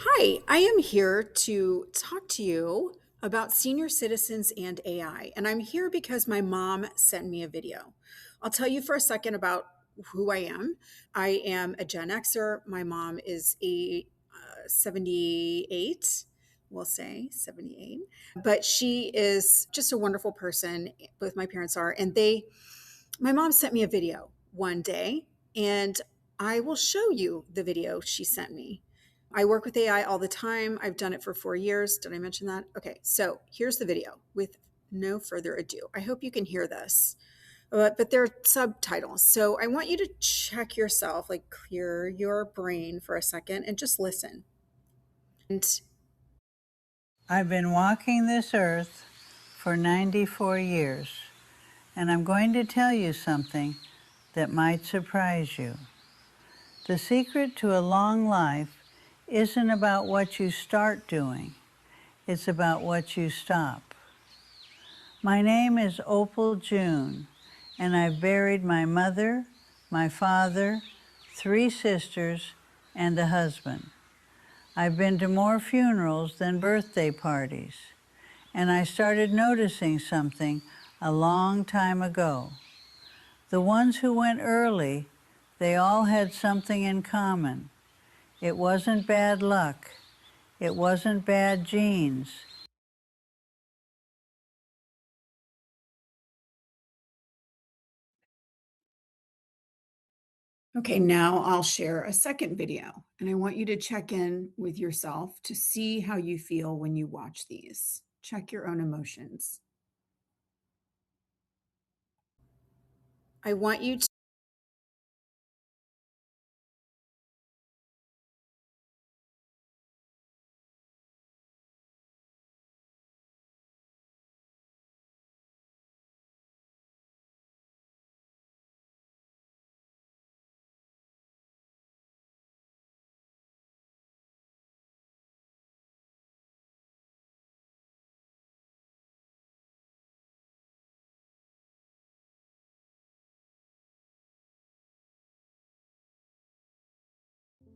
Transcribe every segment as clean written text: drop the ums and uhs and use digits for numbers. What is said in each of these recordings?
Hi, I am here to talk to you about senior citizens and AI. And I'm here because my mom sent me a video. I'll tell you for a second about who I am. I am a Gen Xer. My mom is a 78, we'll say 78. But she is just a wonderful person. Both my parents are. My mom sent me a video one day, and I will show you the video she sent me. I work with AI all the time. I've done it for 4 years. Did I mention that? Okay, so here's the video with no further ado. I hope you can hear this, but there are subtitles. So I want you to check yourself, like clear your brain for a second and just listen. And I've been walking this earth for 94 years, and I'm going to tell you something that might surprise you. The secret to a long life isn't about what you start doing, it's about what you stop. My name is Opal June, and I've buried my mother, my father, 3 sisters, and a husband. I've been to more funerals than birthday parties. And I started noticing something a long time ago. The ones who went early, they all had something in common. It wasn't bad luck. It wasn't bad genes. okay, now I'll share a second video, and I want you to check in with yourself to see how you feel when you watch these. Check your own emotions. I want you to.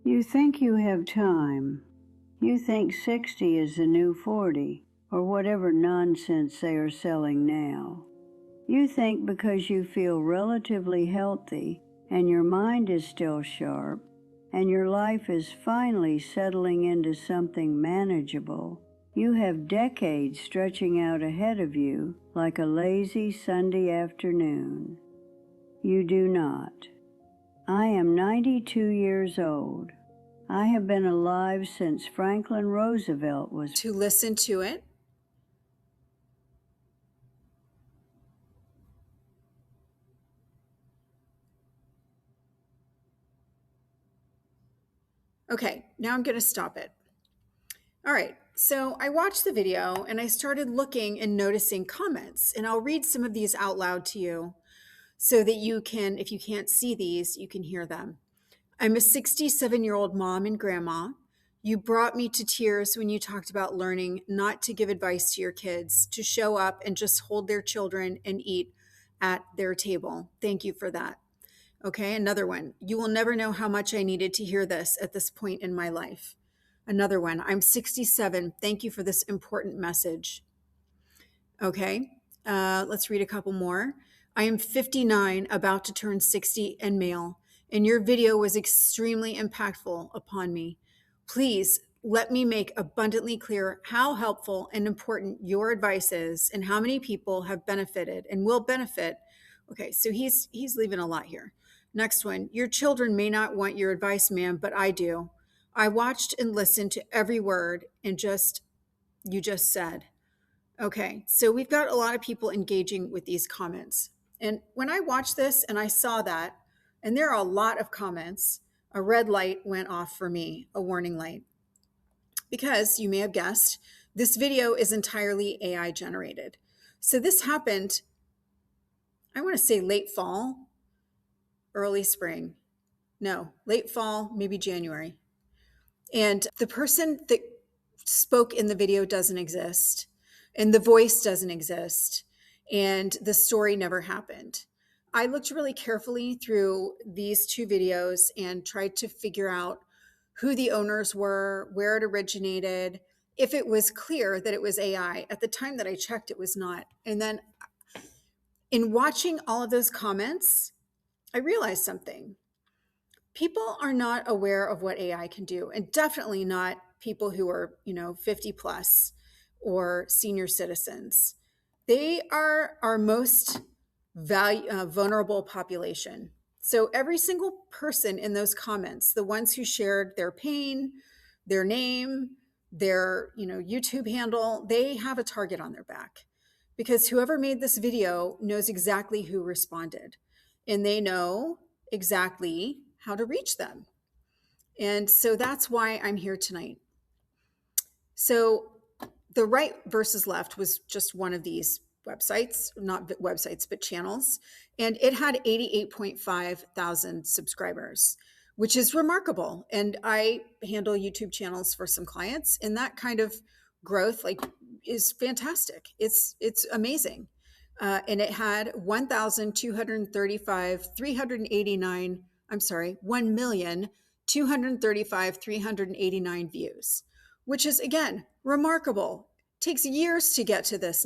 You think you have time. You think 60 is the new 40, or whatever nonsense they are selling now. You think because you feel relatively healthy and your mind is still sharp and your life is finally settling into something manageable, you have decades stretching out ahead of you like a lazy Sunday afternoon. You do not. I am 92 years old. I have been alive since Franklin Roosevelt was. To listen to it. Okay, now I'm going to stop it. All right, so I watched the video and I started looking and noticing comments, and I'll read some of these out loud to you so that you can, if you can't see these, you can hear them. I'm a 67-year-old mom and grandma. You brought me to tears when you talked about learning not to give advice to your kids, to show up and just hold their children and eat at their table. Thank you for that. Okay, another one. You will never know how much I needed to hear this at this point in my life. Another one. I'm 67. Thank you for this important message. Okay, let's read a couple more. I am 59, about to turn 60, and male, and your video was extremely impactful upon me. Please let me make abundantly clear how helpful and important your advice is and how many people have benefited and will benefit. Okay, so he's leaving a lot here. Next one. Your children may not want your advice, ma'am, but I do. I watched and listened to every word and you just said. Okay, so we've got a lot of people engaging with these comments. And when I watched this and I saw that, and there are a lot of comments, a red light went off for me, a warning light. Because you may have guessed, this video is entirely AI generated. So this happened, I want to say late fall, early spring. No, late fall, maybe January. And the person that spoke in the video doesn't exist, and the voice doesn't exist, and the story never happened. I looked really carefully through these two videos and tried to figure out who the owners were, where it originated, if it was clear that it was AI. At the time that I checked, it was not. And then in watching all of those comments, I realized something. People are not aware of what AI can do, and definitely not people who are, 50 plus or senior citizens. They are our most vulnerable population. So every single person in those comments, the ones who shared their pain, their name, their, YouTube handle, they have a target on their back because whoever made this video knows exactly who responded and they know exactly how to reach them. And so that's why I'm here tonight. So the right versus left was just one of these websites, not websites, but channels. And it had 88.5 thousand subscribers, which is remarkable. And I handle YouTube channels for some clients, and that kind of growth is fantastic. It's amazing. And it had 1,235, 389, I'm sorry, 1,235,389 views, which is again remarkable. It takes years to get to these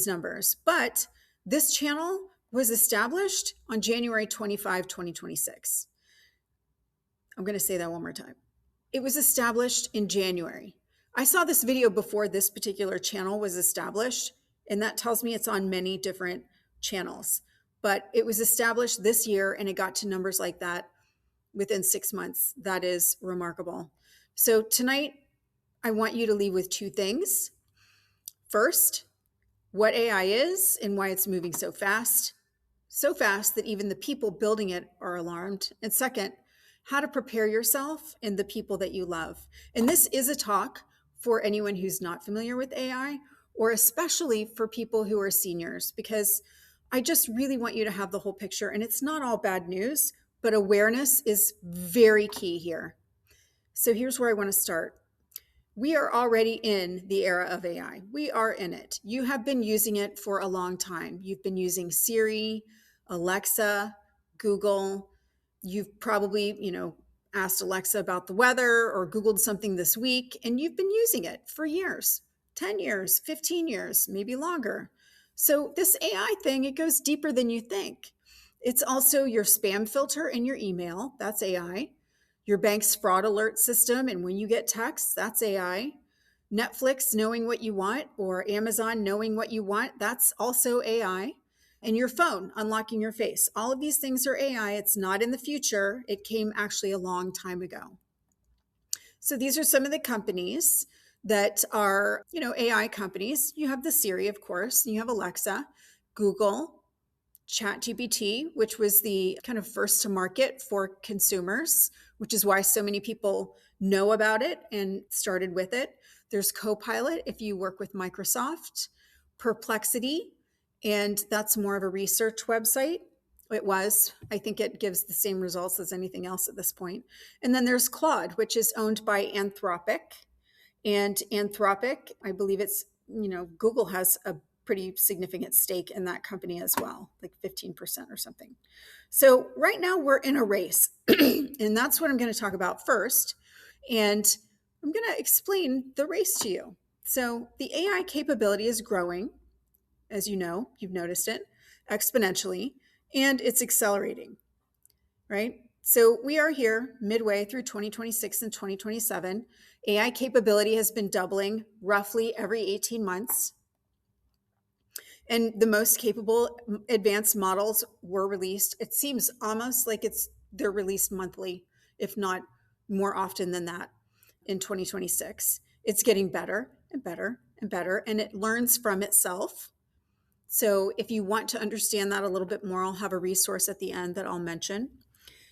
numbers. But this channel was established on January 25, 2026. I'm going to say that one more time. It was established in January. I saw this video before this particular channel was established, and that tells me it's on many different channels. But it was established this year, and it got to numbers like that within 6 months. That is remarkable. So tonight, I want you to leave with two things. First, what AI is and why it's moving so fast that even the people building it are alarmed. And second, how to prepare yourself and the people that you love. And this is a talk for anyone who's not familiar with AI, or especially for people who are seniors, because I just really want you to have the whole picture. And it's not all bad news, but awareness is very key here. So here's where I want to start. We are already in the era of AI. We are in it. You have been using it for a long time. You've been using Siri, Alexa, Google. You've probably, asked Alexa about the weather or Googled something this week, and you've been using it for years, 10 years, 15 years, maybe longer. So this AI thing, it goes deeper than you think. It's also your spam filter in your email. That's AI. Your bank's fraud alert system, and when you get texts, that's AI. Netflix knowing what you want, or Amazon knowing what you want, that's also AI. And your phone unlocking your face. All of these things are AI. It's not in the future. It came actually a long time ago. So these are some of the companies that are, AI companies. You have the Siri, of course, and you have Alexa, Google, ChatGPT, which was the kind of first to market for consumers, which is why so many people know about it and started with it. There's Copilot if you work with Microsoft, Perplexity, and that's more of a research website. It was. I think it gives the same results as anything else at this point. And then there's Claude, which is owned by Anthropic. And Anthropic, I believe it's, Google has a pretty significant stake in that company as well, like 15% or something. So right now we're in a race, and that's what I'm going to talk about first. And I'm going to explain the race to you. So the AI capability is growing, as you know, you've noticed it, exponentially, and it's accelerating, right? So we are here midway through 2026 and 2027. AI capability has been doubling roughly every 18 months. And the most capable advanced models were released. It seems almost like they're released monthly, if not more often than that, in 2026. It's getting better and better and better, and it learns from itself. So if you want to understand that a little bit more, I'll have a resource at the end that I'll mention.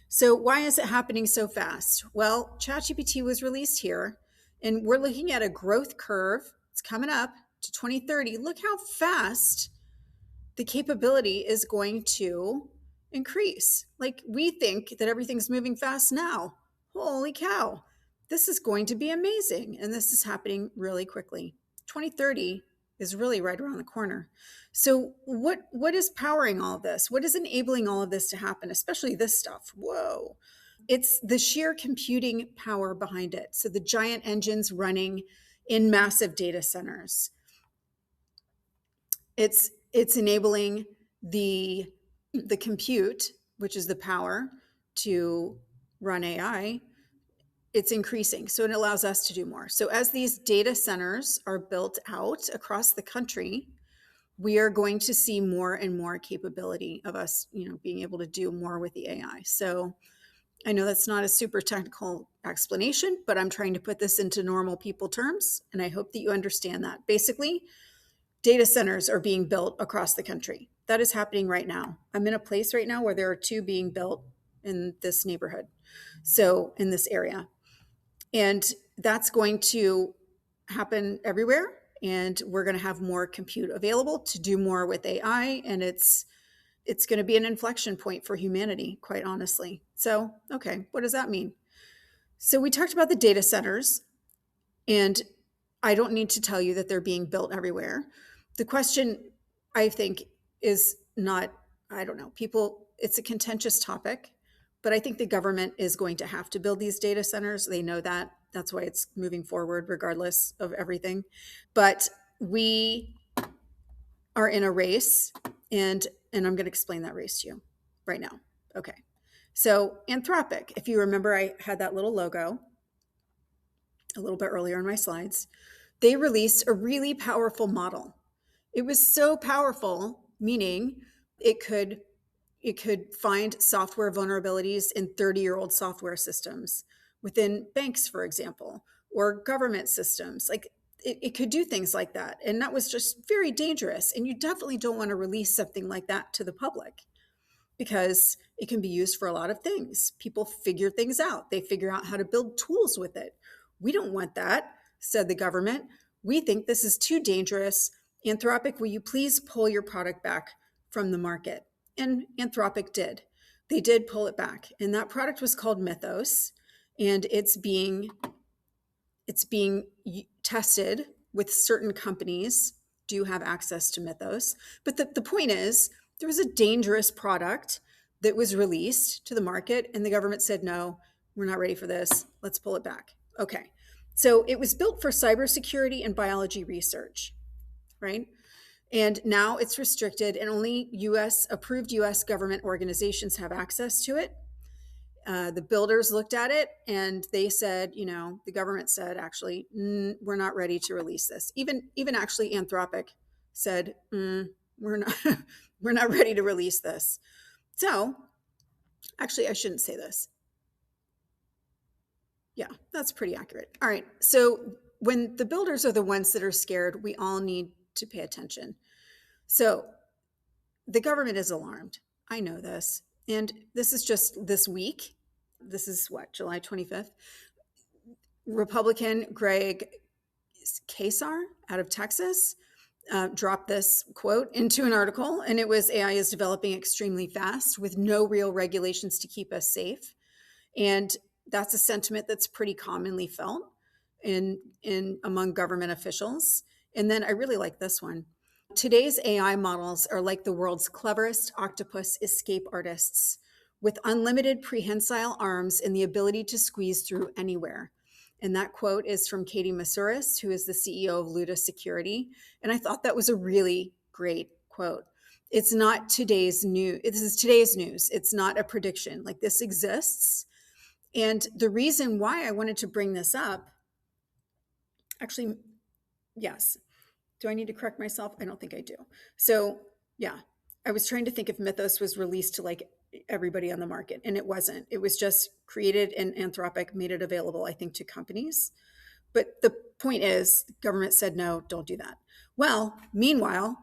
So why is it happening so fast? Well, ChatGPT was released here, and we're looking at a growth curve. It's coming up to 2030. Look how fast the capability is going to increase. Like, we think that everything's moving fast now. Holy cow. This is going to be amazing. And this is happening really quickly. 2030 is really right around the corner. So what is powering all of this? What is enabling all of this to happen, especially this stuff? Whoa. it's the sheer computing power behind it. So the giant engines running in massive data centers. It's enabling the compute, which is the power to run AI. It's increasing. So it allows us to do more. So as these data centers are built out across the country, we are going to see more and more capability of us, being able to do more with the AI. So I know that's not a super technical explanation, but I'm trying to put this into normal people terms, and I hope that you understand that. Basically, data centers are being built across the country. That is happening right now. I'm in a place right now where there are two being built in this neighborhood, so in this area. And that's going to happen everywhere. And we're going to have more compute available to do more with AI. And it's going to be an inflection point for humanity, quite honestly. So, okay, what does that mean? So we talked about the data centers, and I don't need to tell you that they're being built everywhere. The question, I think, is not, I don't know, people, it's a contentious topic, but I think the government is going to have to build these data centers. They know that. That's why it's moving forward, regardless of everything. But we are in a race, and I'm going to explain that race to you right now. Okay. So Anthropic, if you remember, I had that little logo a little bit earlier in my slides. They released a really powerful model. It was so powerful, meaning it could find software vulnerabilities in 30-year-old software systems within banks, for example, or government systems. Like it could do things like that. And that was just very dangerous. And you definitely don't want to release something like that to the public, because it can be used for a lot of things. People figure things out. They figure out how to build tools with it. We don't want that, said the government. We think this is too dangerous. Anthropic, will you please pull your product back from the market? And Anthropic did. They did pull it back. And that product was called Mythos. And it's being tested with certain companies do have access to Mythos. But the point is, there was a dangerous product that was released to the market, and the government said, no, we're not ready for this. Let's pull it back. Okay. So it was built for cybersecurity and biology research, right? And now it's restricted, and only approved US government organizations have access to it. The builders looked at it and they said, the government said, actually, we're not ready to release this. Even actually Anthropic said, we're not, we're not ready to release this. So actually, I shouldn't say this. Yeah, that's pretty accurate. All right. So when the builders are the ones that are scared, we all need to pay attention. So the government is alarmed. I know this. And this is just this week. This is what, July 25th? Republican Greg Kasar out of Texas dropped this quote into an article, and it was, AI is developing extremely fast with no real regulations to keep us safe. And that's a sentiment that's pretty commonly felt in among government officials. And then I really like this one. Today's AI models are like the world's cleverest octopus escape artists, with unlimited prehensile arms and the ability to squeeze through anywhere. And that quote is from Katie Masuris, who is the CEO of Luda Security. And I thought that was a really great quote. It's not today's news. This is today's news. It's not a prediction. Like, this exists. And the reason why I wanted to bring this up, actually, yes. Do I need to correct myself? I don't think I do. So yeah, I was trying to think if Mythos was released to like everybody on the market, and it wasn't. It was just created, and Anthropic made it available, I think, to companies. But the point is, the government said, no, don't do that. Well, meanwhile,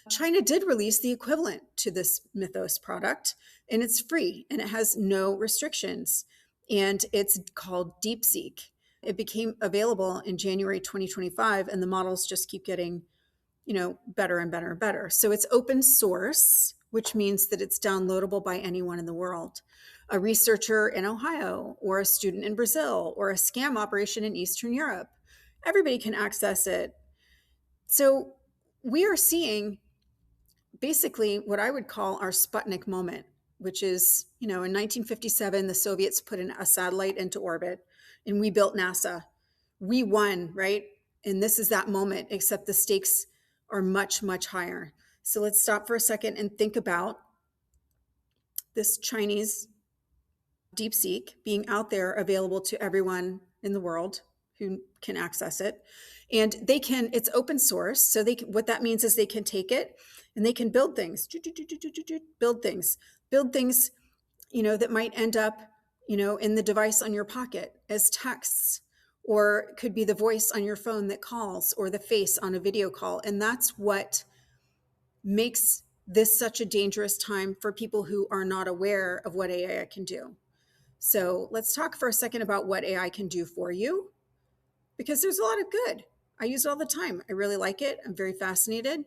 China did release the equivalent to this Mythos product, and it's free and it has no restrictions. And it's called DeepSeek. It became available in January 2025, and the models just keep getting, better and better and better. So it's open source, which means that it's downloadable by anyone in the world. A researcher in Ohio, or a student in Brazil, or a scam operation in Eastern Europe. Everybody can access it. So we are seeing basically what I would call our Sputnik moment which is, in 1957, the Soviets put a satellite into orbit and we built NASA. We won, right? And this is that moment, except the stakes are much, much higher. So let's stop for a second and think about this Chinese DeepSeek being out there available to everyone in the world who can access it. And it's open source. So what that means is they can take it and they can build things, build things, that might end up, in the device on your pocket as texts, or it could be the voice on your phone that calls, or the face on a video call. And that's what makes this such a dangerous time for people who are not aware of what AI can do. So let's talk for a second about what AI can do for you, because there's a lot of good. I use it all the time. I really like it. I'm very fascinated.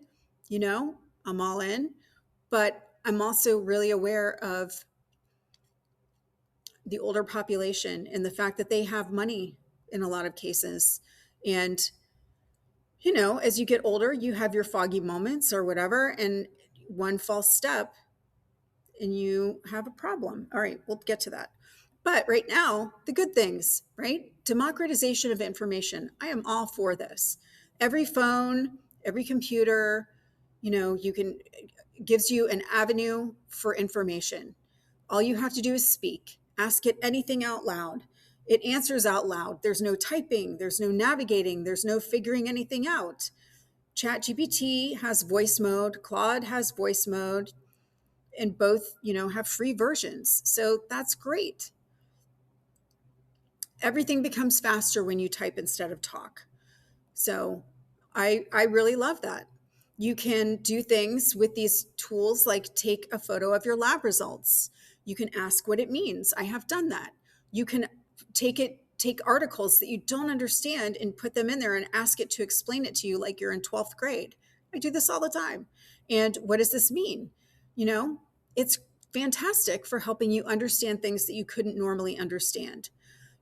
I'm all in, but I'm also really aware of the older population and the fact that they have money in a lot of cases. And, as you get older, you have your foggy moments or whatever, and one false step and you have a problem. All right, we'll get to that. But right now, the good things, right? Democratization of information. I am all for this. Every phone, every computer, you can gives you an avenue for information. All you have to do is speak. Ask it anything out loud. It answers out loud. There's no typing, there's no navigating, there's no figuring anything out. ChatGPT has voice mode, Claude has voice mode, and both, have free versions. So that's great. Everything becomes faster when you type instead of talk. So I really love that. You can do things with these tools like take a photo of your lab results. You can ask what it means. I have done that. You can take articles that you don't understand and put them in there and ask it to explain it to you like you're in 12th grade. I do this all the time. And what does this mean? It's fantastic for helping you understand things that you couldn't normally understand.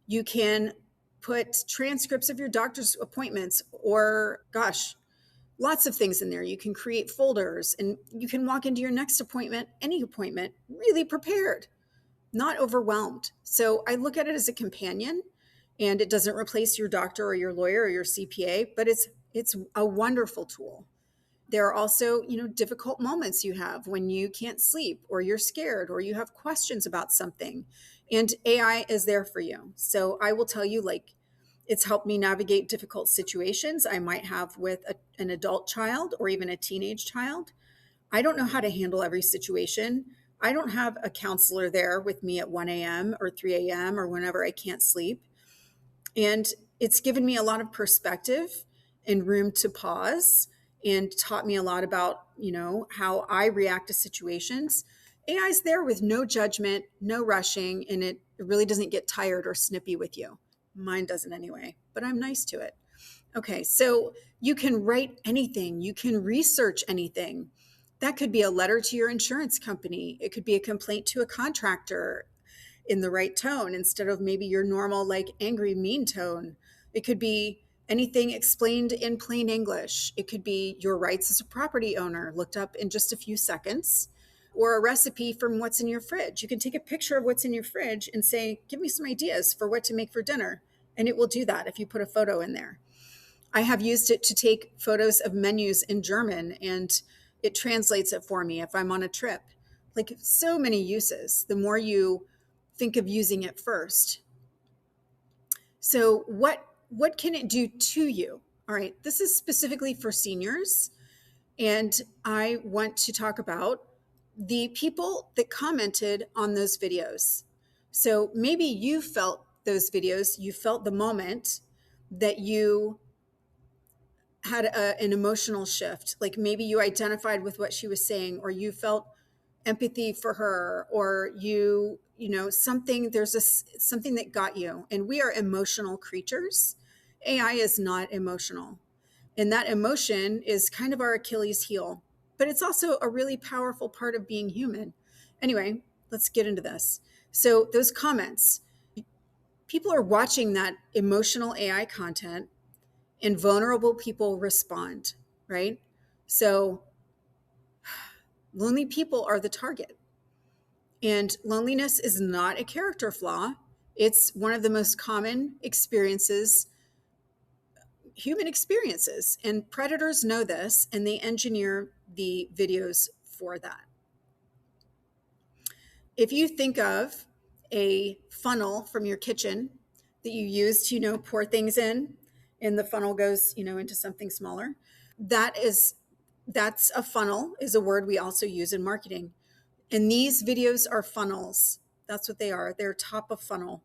You can put transcripts of your doctor's appointments, or gosh, lots of things in there. You can create folders and you can walk into your next appointment, any appointment, really prepared, not overwhelmed. So I look at it as a companion, and it doesn't replace your doctor or your lawyer or your CPA, but it's a wonderful tool. There are also, difficult moments you have when you can't sleep or you're scared or you have questions about something, and AI is there for you. So I will tell you, like, it's helped me navigate difficult situations I might have with an adult child or even a teenage child. I don't know how to handle every situation. I don't have a counselor there with me at 1 a.m. or 3 a.m. or whenever I can't sleep. And it's given me a lot of perspective and room to pause, and taught me a lot about, how I react to situations. AI is there with no judgment, no rushing, and it really doesn't get tired or snippy with you. Mine doesn't anyway, but I'm nice to it. Okay, so you can write anything, you can research anything. That could be a letter to your insurance company. It could be a complaint to a contractor in the right tone instead of maybe your normal, like, angry, mean tone. It could be anything explained in plain English. It could be your rights as a property owner looked up in just a few seconds, or a recipe from what's in your fridge. You can take a picture of what's in your fridge and say, give me some ideas for what to make for dinner. And it will do that if you put a photo in there. I have used it to take photos of menus in German, and it translates it for me if I'm on a trip. Like, so many uses, the more you think of using it first. So what can it do to you? All right, this is specifically for seniors, and I want to talk about the people that commented on those videos. So maybe you felt those videos, you felt the moment that you had an emotional shift. Like, maybe you identified with what she was saying, or you felt empathy for her, or something, something that got you. And we are emotional creatures. AI is not emotional. And that emotion is kind of our Achilles heel, but it's also a really powerful part of being human. Anyway, let's get into this. So those comments, people are watching that emotional AI content, and vulnerable people respond, right? So lonely people are the target. And loneliness is not a character flaw. It's one of the most common experiences, human experiences. And predators know this and they engineer the videos for that. If you think of a funnel from your kitchen that you use to, pour things in, and the funnel goes, into something smaller, that's a funnel, is a word we also use in marketing. And these videos are funnels. That's what they are. They're top of funnel.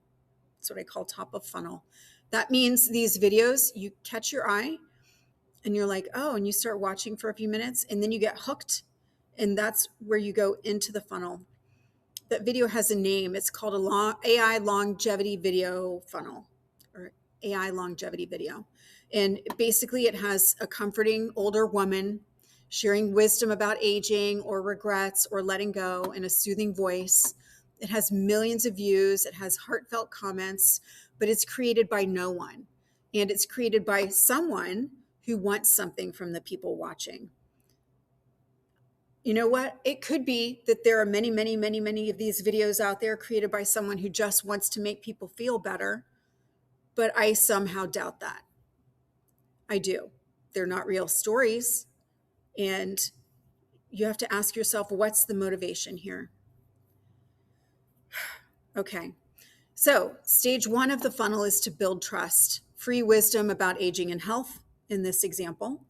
That's what I call top of funnel. That means these videos, you catch your eye and you're like, oh, and you start watching for a few minutes and then you get hooked. And that's where you go into the funnel. That video has a name. It's called AI longevity video funnel, or AI longevity video. And basically it has a comforting older woman sharing wisdom about aging or regrets or letting go in a soothing voice. It has millions of views. It has heartfelt comments, but it's created by no one. And it's created by someone who wants something from the people watching. You know what? It could be that there are many, many, many, many of these videos out there created by someone who just wants to make people feel better. But I somehow doubt that. I do. They're not real stories. And you have to ask yourself, what's the motivation here? Okay. So, stage one of the funnel is to build trust, free wisdom about aging and health in this example.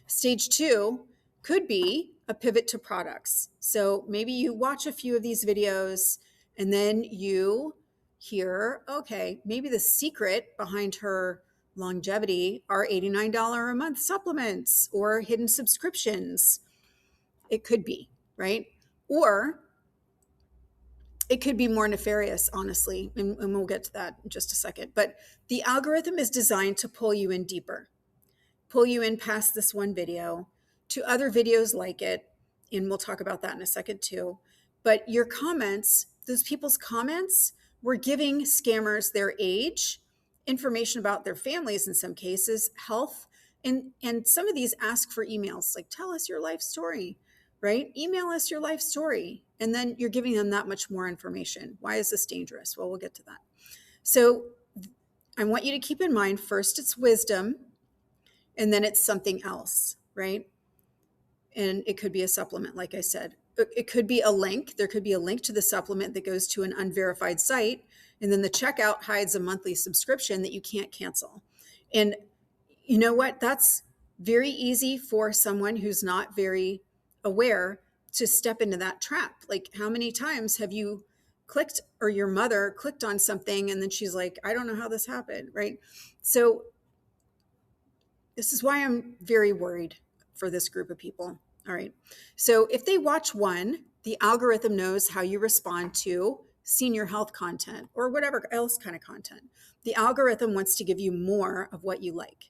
Stage two could be a pivot to products. So maybe you watch a few of these videos and then you hear, okay, maybe the secret behind her longevity are $89 a month supplements or hidden subscriptions. It could be, right? Or it could be more nefarious, honestly, and we'll get to that in just a second. But the algorithm is designed to pull you in deeper, pull you in past this one video to other videos like it. And we'll talk about that in a second too. But your comments, those people's comments, were giving scammers their age, information about their families in some cases, health, and some of these ask for emails, like tell us your life story, right? Email us your life story. And then you're giving them that much more information. Why is this dangerous? Well, we'll get to that. So I want you to keep in mind, first, it's wisdom, and then it's something else, right? And it could be a supplement, like I said. It could be a link. There could be a link to the supplement that goes to an unverified site. And then the checkout hides a monthly subscription that you can't cancel. And you know what? That's very easy for someone who's not very aware to step into that trap. Like, how many times have you clicked, or your mother clicked on something and then she's like, I don't know how this happened, right? So this is why I'm very worried for this group of people. All right. So if they watch one, the algorithm knows how you respond to senior health content or whatever else kind of content. The algorithm wants to give you more of what you like.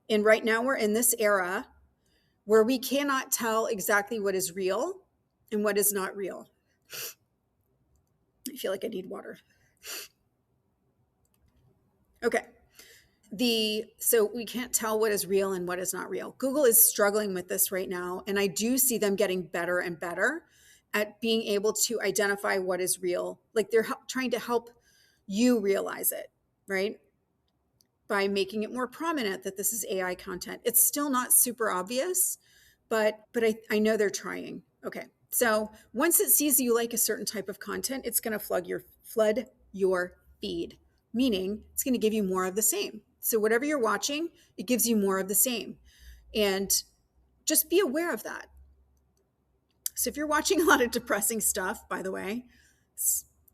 And right now we're in this era where we cannot tell exactly what is real and what is not real. I feel like I need water. Okay. So we can't tell what is real and what is not real. Google is struggling with this right now, and I do see them getting better and better at being able to identify what is real. Like they're trying to help you realize it, right? By making it more prominent that this is AI content. It's still not super obvious, but I know they're trying. Okay. So once it sees you like a certain type of content, it's going to flood your feed, meaning it's going to give you more of the same. So whatever you're watching, it gives you more of the same. And just be aware of that. So if you're watching a lot of depressing stuff, by the way,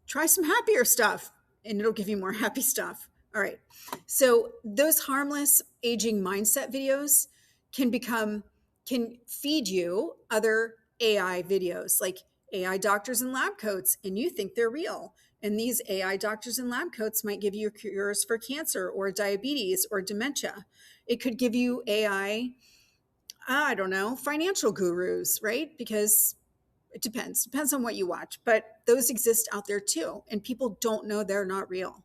try some happier stuff and it'll give you more happy stuff. All right. So those harmless aging mindset videos can feed you other AI videos, like AI doctors in lab coats, and you think they're real. And these AI doctors in lab coats might give you cures for cancer or diabetes or dementia. It could give you AI, I don't know, financial gurus, right? Because it depends on what you watch, but those exist out there too. And people don't know they're not real.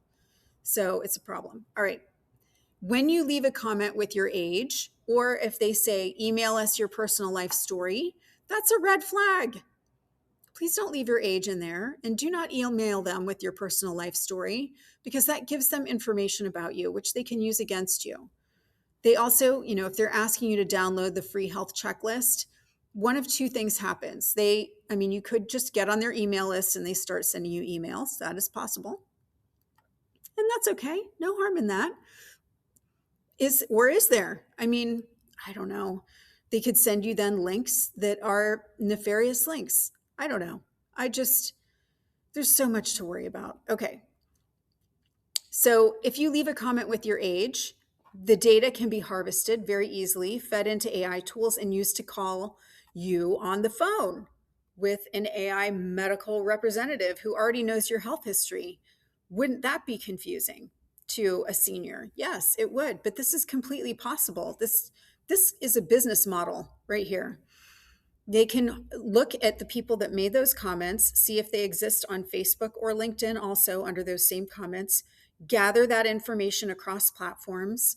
So it's a problem. All right. When you leave a comment with your age, or if they say, email us your personal life story, that's a red flag. Please don't leave your age in there, and do not email them with your personal life story, because that gives them information about you, which they can use against you. They also, if they're asking you to download the free health checklist, one of two things happens. You could just get on their email list and they start sending you emails. That is possible. And that's okay. No harm in that. Is there? I don't know. They could send you then links that are nefarious links. I don't know. There's so much to worry about. Okay. So if you leave a comment with your age, the data can be harvested very easily, fed into AI tools, and used to call you on the phone with an AI medical representative who already knows your health history. Wouldn't that be confusing to a senior? Yes, it would, but this is completely possible. This is a business model right here. They can look at the people that made those comments, see if they exist on Facebook or LinkedIn also under those same comments, gather that information across platforms,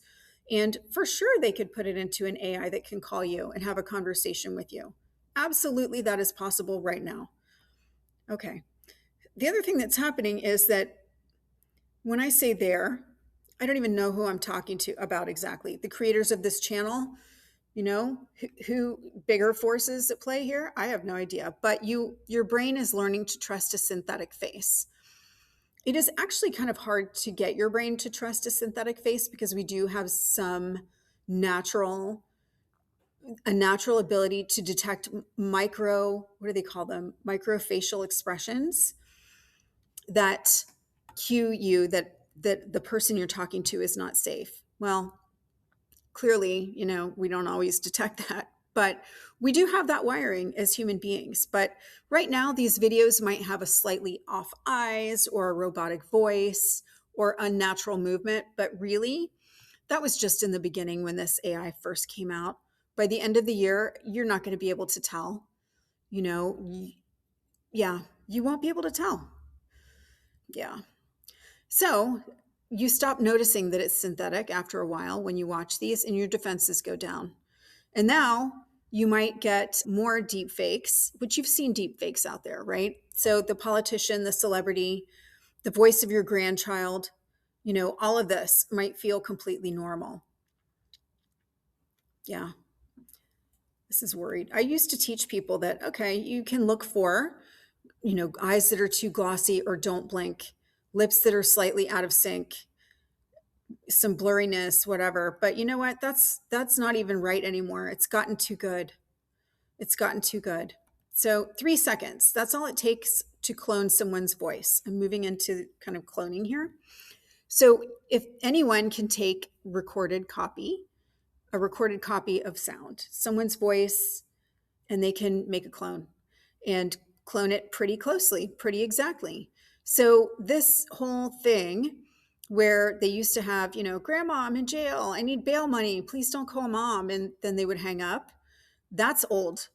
and for sure they could put it into an AI that can call you and have a conversation with you. Absolutely, that is possible right now. Okay. The other thing that's happening is that when I say there, I don't even know who I'm talking to about exactly. The creators of this channel, who bigger forces at play here, I have no idea. But your brain is learning to trust a synthetic face. It is actually kind of hard to get your brain to trust a synthetic face, because we do have a natural ability to detect what do they call them? Microfacial expressions that cue you that the person you're talking to is not safe. Well, clearly, we don't always detect that, but we do have that wiring as human beings. But right now, these videos might have a slightly off eyes or a robotic voice or unnatural movement. But really, that was just in the beginning when this AI first came out. By the end of the year, you're not going to be able to tell. Yeah, you won't be able to tell. Yeah. So you stop noticing that it's synthetic after a while when you watch these, and your defenses go down. And now you might get more deep fakes, which you've seen deep fakes out there, right? So the politician, the celebrity, the voice of your grandchild, all of this might feel completely normal. Yeah. This is worried. I used to teach people that, okay, you can look for, eyes that are too glossy or don't blink, lips that are slightly out of sync, some blurriness, whatever. But you know what? That's not even right anymore. It's gotten too good. It's gotten too good. So 3 seconds, that's all it takes to clone someone's voice. I'm moving into kind of cloning here. So if anyone can take a recorded copy of sound, someone's voice, and they can make a clone and clone it pretty closely, pretty exactly. So this whole thing where they used to have, grandma, I'm in jail, I need bail money, please don't call mom, and then they would hang up. That's old.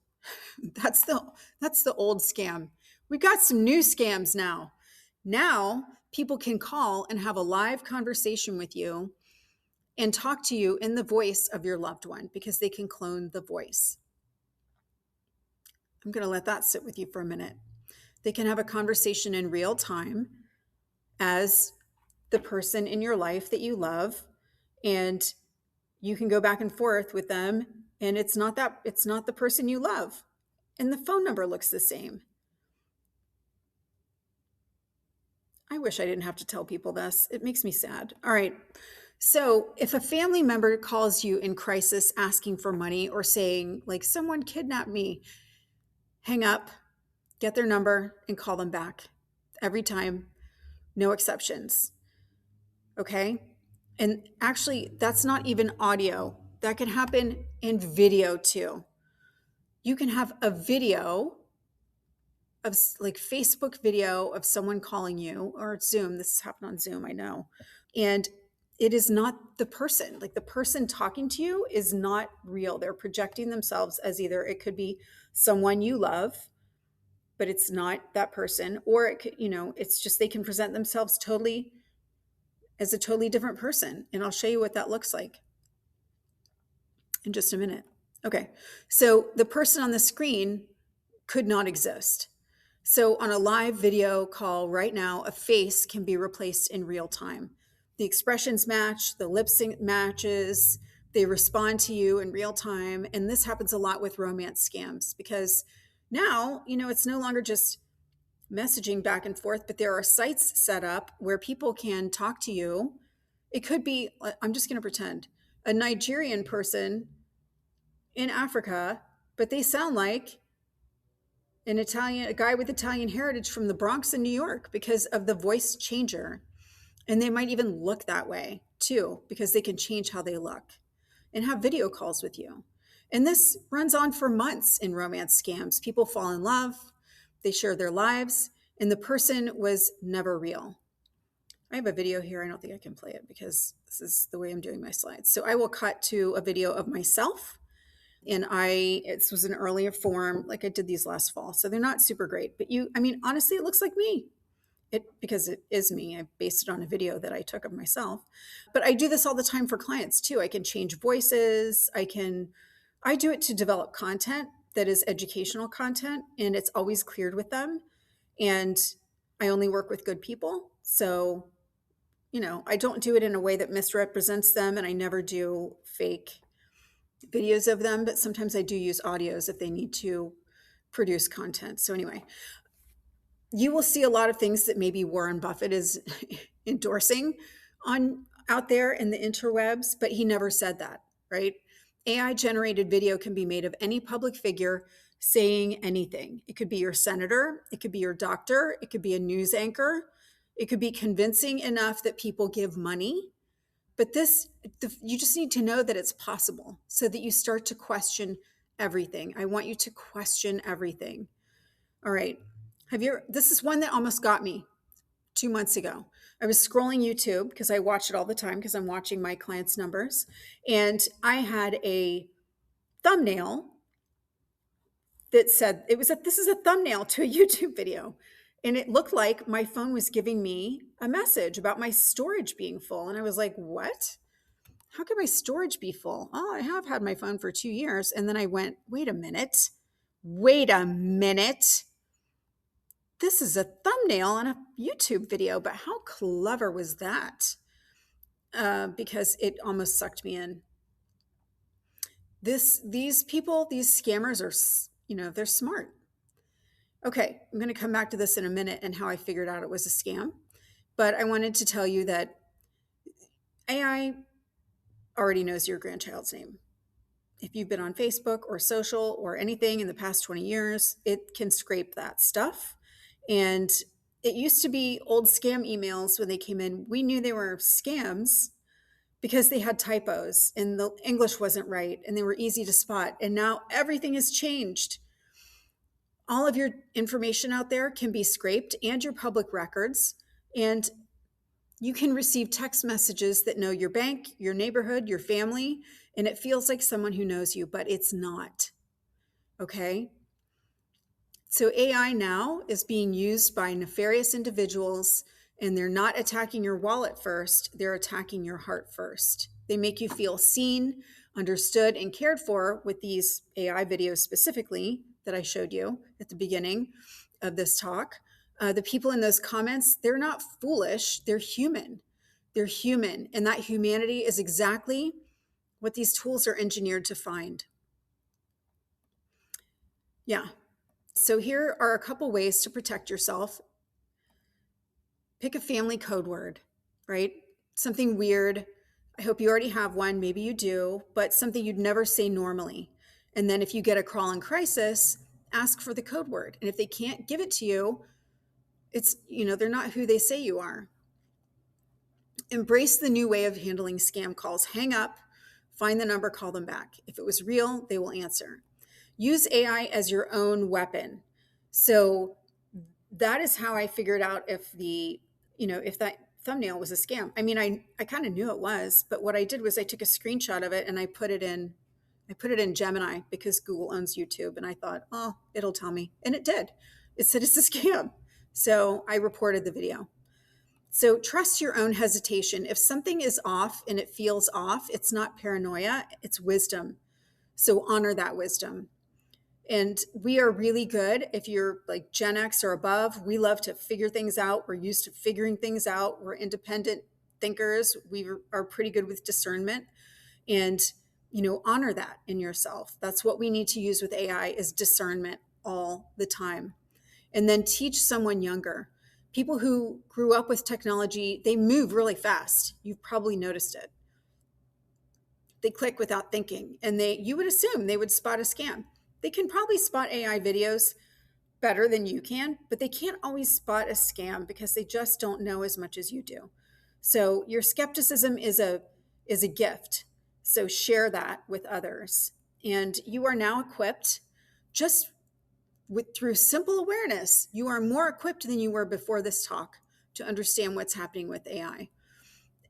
That's the old scam. We've got some new scams now. Now people can call and have a live conversation with you and talk to you in the voice of your loved one, because they can clone the voice. I'm going to let that sit with you for a minute. They can have a conversation in real time as the person in your life that you love, and you can go back and forth with them, and it's not the person you love, and the phone number looks the same. I wish I didn't have to tell people this. It makes me sad. All right. So if a family member calls you in crisis asking for money or saying, like, someone kidnapped me, hang up, get their number, and call them back every time. No exceptions. Okay? And actually, that's not even audio. That can happen in video too. You can have a video of, like, Facebook video of someone calling you, or Zoom. This has happened on Zoom, I know. And it is not the person. Like, the person talking to you is not real. They're projecting themselves as either it could be someone you love, but it's not that person, or it could, it's just they can present themselves totally as a totally different person. And I'll show you what that looks like in just a minute. Okay. So the person on the screen could not exist. So on a live video call right now, a face can be replaced in real time. The expressions match, the lip sync matches, they respond to you in real time. And this happens a lot with romance scams because now, it's no longer just messaging back and forth, but there are sites set up where people can talk to you. It could be, I'm just going to pretend, a Nigerian person in Africa, but they sound like a guy with Italian heritage from the Bronx in New York because of the voice changer. And they might even look that way too, because they can change how they look and have video calls with you. And this runs on for months in romance scams. People fall in love, they share their lives, and the person was never real. I have a video here. I don't think I can play it because this is the way I'm doing my slides. So I will cut to a video of myself. And this was an earlier form, like I did these last fall. So they're not super great, but honestly, it looks like me. Because it is me. I based it on a video that I took of myself. But I do this all the time for clients too. I can change voices. I do it to develop content that is educational content, and it's always cleared with them. And I only work with good people. So, I don't do it in a way that misrepresents them, and I never do fake videos of them, but sometimes I do use audios if they need to produce content. So anyway, you will see a lot of things that maybe Warren Buffett is endorsing on out there in the interwebs, but he never said that, right? AI generated video can be made of any public figure saying anything. It could be your senator, it could be your doctor, it could be a news anchor, it could be convincing enough that people give money. But you just need to know that it's possible so that you start to question everything. I want you to question everything. All right. This is one that almost got me 2 months ago. I was scrolling YouTube because I watch it all the time because I'm watching my clients' numbers. And I had a thumbnail that said, this is a thumbnail to a YouTube video. And it looked like my phone was giving me a message about my storage being full. And I was like, what? How could my storage be full? Oh, I have had my phone for 2 years. And then I went, wait a minute. This is a thumbnail on a YouTube video, but how clever was that? Because it almost sucked me in. These people, these scammers are, they're smart. Okay, I'm going to come back to this in a minute and how I figured out it was a scam. But I wanted to tell you that AI already knows your grandchild's name. If you've been on Facebook or social or anything in the past 20 years, it can scrape that stuff. And it used to be old scam emails when they came in. We knew they were scams because they had typos and the English wasn't right and they were easy to spot. And now everything has changed. All of your information out there can be scraped and your public records. And you can receive text messages that know your bank, your neighborhood, your family, and it feels like someone who knows you, but it's not. Okay? So AI now is being used by nefarious individuals, and they're not attacking your wallet first, they're attacking your heart first. They make you feel seen, understood, and cared for with these AI videos specifically that I showed you at the beginning of this talk. The people in those comments, they're not foolish, they're human. They're human, and that humanity is exactly what these tools are engineered to find. Yeah. So here are a couple ways to protect yourself. Pick a family code word, right? Something weird. I hope you already have one. Maybe you do, but something you'd never say normally. And then if you get a call in crisis, ask for the code word. And if they can't give it to you, they're not who they say you are. Embrace the new way of handling scam calls. Hang up, find the number, call them back. If it was real, they will answer. Use AI as your own weapon. So that is how I figured out if that thumbnail was a scam. I mean, I kind of knew it was, but what I did was I took a screenshot of it and I put it in Gemini because Google owns YouTube. And I thought, oh, it'll tell me. And it did. It said it's a scam. So I reported the video. So trust your own hesitation. If something is off and it feels off, it's not paranoia, it's wisdom. So honor that wisdom. And we are really good. If you're like Gen X or above, we love to figure things out. We're used to figuring things out. We're independent thinkers. We are pretty good with discernment. And honor that in yourself. That's what we need to use with AI, is discernment all the time. And then teach someone younger. People who grew up with technology, they move really fast. You've probably noticed it. They click without thinking, and you would assume they would spot a scam. They can probably spot AI videos better than you can, but they can't always spot a scam because they just don't know as much as you do. So your skepticism is a gift. So share that with others. And you are now equipped, just through simple awareness, you are more equipped than you were before this talk to understand what's happening with AI.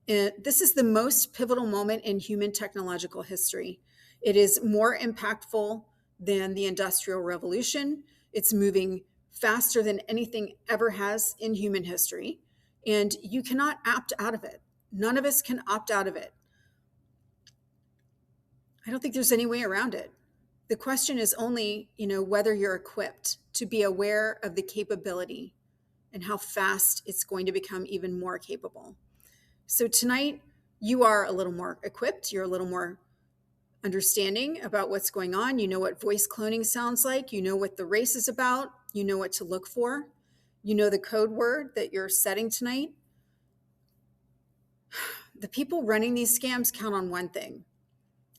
And this is the most pivotal moment in human technological history. It is more impactful than the Industrial Revolution. It's moving faster than anything ever has in human history. And you cannot opt out of it. None of us can opt out of it. I don't think there's any way around it. The question is only, whether you're equipped to be aware of the capability and how fast it's going to become even more capable. So tonight, you are a little more equipped. You're a little more understanding about what's going on. You know what voice cloning sounds like. You know what the race is about. You know what to look for. You know the code word that you're setting tonight. The people running these scams count on one thing,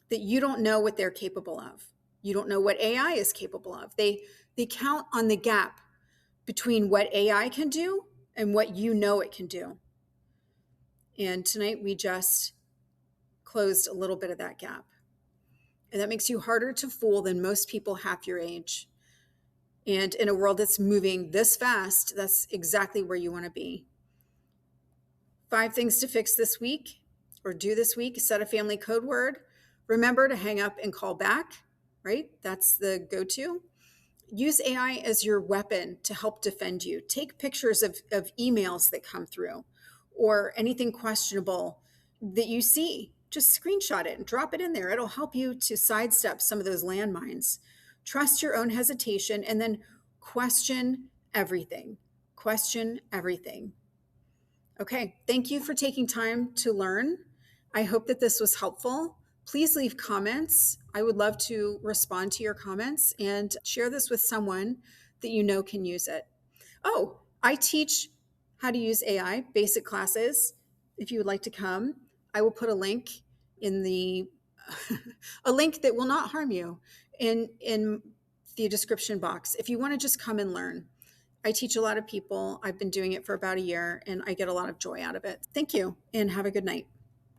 that you don't know what they're capable of. You don't know what AI is capable of. They count on the gap between what AI can do and what you know it can do. And tonight we just closed a little bit of that gap. And that makes you harder to fool than most people half your age. And in a world that's moving this fast, that's exactly where you want to be. 5 things to fix this week or do this week: set a family code word. Remember to hang up and call back, right? That's the go-to. Use AI as your weapon to help defend you. Take pictures of emails that come through or anything questionable that you see. Just screenshot it and drop it in there. It'll help you to sidestep some of those landmines. Trust your own hesitation and then question everything. Question everything. Okay, thank you for taking time to learn. I hope that this was helpful. Please leave comments. I would love to respond to your comments and share this with someone that you know can use it. Oh, I teach how to use AI, basic classes. If you would like to come, I will put a link in a link that will not harm you in the description box if you want to just come and learn. I teach a lot of people. I've been doing it for about a year and I get a lot of joy out of it. Thank you and have a good night.